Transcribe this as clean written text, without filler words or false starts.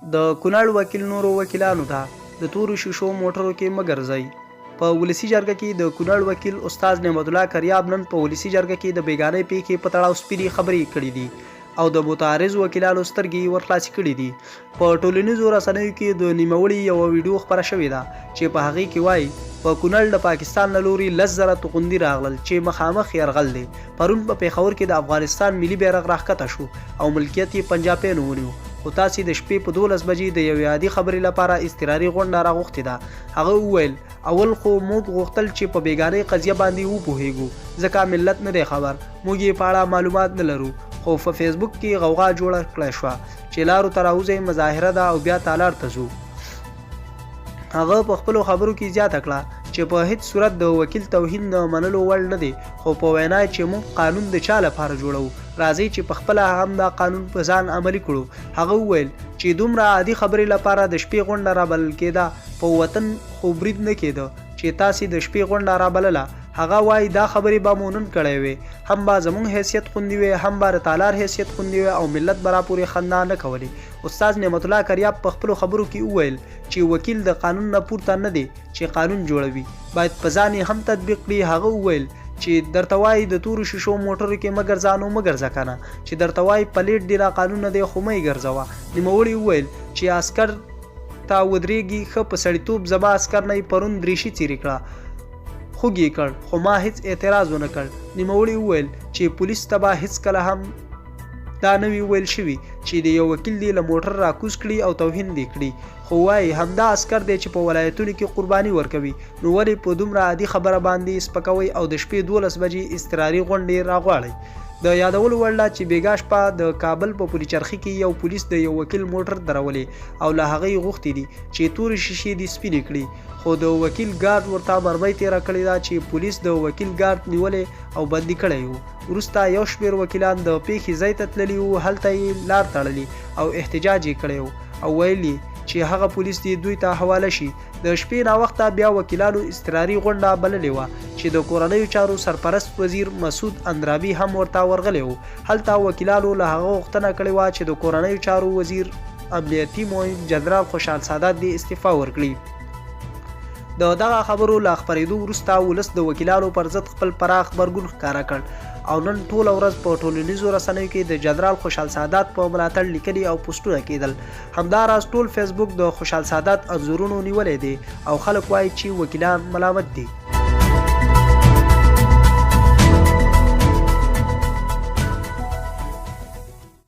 د کونړ وکیل نورو وکیلانو ته د تورو شیشو موټرو کې مه ګرځئ. په ولسي جرګه کې د کونړ وکیل استاد نعمت الله کریاب نن په ولسي جرګه کې د بیګانۍ پیښې په تړاو سپینې خبرې کړې دي او د متعارض وکیلانو سترګې ورخلاصې کړي دي. په ټولنیزو رسنیو کې د نیموړي یوه ویډیو خپره شوې ده چې په هغې کې وایي په کونړ د پاکستان له لوري 10,000 توغندي راغلل چې مخامخ یرغل دی. پرون په پېښور کې د افغانستان ملي بیرغ راښکته شو او ملکیت یې پنجابیانو ونیو. خو تاسې د شپې په 12 بجې د یوې عادي خبرې لپاره اضطراري غونډه راغوښتې ده. هغه وویل اول خو موږ غوښتل چې په بیګانۍ قضیه باندې وپوهیږو ځکه ملت نه دی خبر، موږ یې په اړه معلومات نه لرو. خو په فیسبوک کې غوغا جوړه کړای شوه چې لارو ته راوځئ مظاهره ده او بیا تالار ته ځو. هغه په خپلو خبرو کې زیاته کړه چې په هیڅ صورت د وکیل توهین د منلو وړ نه دی، خو په وینا چې موږ قانون د چا لپاره جوړو، راځئ چې په خپله هم دا قانون په ځان عملي کړو. هغه وویل چې دومره عادي خبرې لپاره د شپې غونډه رابلل کېده، په وطن خو برید نه کېده چې تاسې د شپې غونډه رابلله. هغه وایي دا خبرې به مو نن کړی وې، هم به زموږ حیثیت خوندي وې، هم به د تالار حیثیت خوندي وې او ملت به راپورې خندا نه کولې. استاد نعمت الله کریاب په خپلو خبرو کې وویل چې وکیل د قانون نه پورته نه دی چې قانون جوړوي، باید په ځان یې هم تطبیق کړي. هغه وویل چې درته وایي د تورو شیشو موټرو کې مه ګرځه نو مه ګرځه که نه، چې درته وایي پلیټ دې ناقانونه دی خو مه یې ګرځوه. نوموړي وویل چې عسکر ته ودرېږي، ښه په سړیتوب زما عسکر نه یې پرون دریشي څیرې کړه، خوږ یې کړ، خو ما هیڅ اعتراض ونه کړ. نوموړي وویل چې پولیس ته به هیڅکله هم دا نه وي ویل شوي چې د یو وکیل دې له موټر راکوز کړي او توهین دې کړي، خو وایي همدا عسکر دی چې په ولایتونو کې قرباني ورکوي، نو ولې په دومره عادي خبره باندې سپکوئ او د شپې 12 بجې اضطراري غونډې راغواړئ. د یادولو وړ ده چې بیګا شپه د کابل په پلچرخي کې یو پولیس د یو وکیل موټر درولې او له هغه یې غوښتي دي چې تورې شیشې دې سپینې کړي، خو د وکیل ګارد ورته مرمۍ تېره کړې ده چې پولیس د وکیل ګارد نیولې او بندي کړی و. وروسته یو شمېر وکیلان د پیښې ځای ته تللي وو، هلته یې لار تړلي او احتجاج یې کړی و او ویل چې هغه پولیس دې دوی ته حواله شي. د شپې ناوخته بیا وکیلانو اضطراري غونډه بللې وه چې د کورنیو چارو سرپرست وزیر مسعود اندرابي هم ورته ورغلی و. هلته وکیلانو له هغه غوښتنه کړې وه چې د کورنیو چارو وزیر امنیتي معین جنرال خوشحال سادات دې استعفا ورکړي. د دغه خبرو له خپرېدو وروسته ولس د وکیلانو پر ضد خپل پراخ غبرګون ښکاره کړ او نن ټوله ورځ په ټولنیزو رسنیو کې د جنرال خوشحال سادات په ملاتړ لیکنې او پوسټونه کېدل. همداراز ټول فیسبوک د خوشحال سادات انځورونو نیولی دی او خلک وایي چې وکیلان ملامت دي.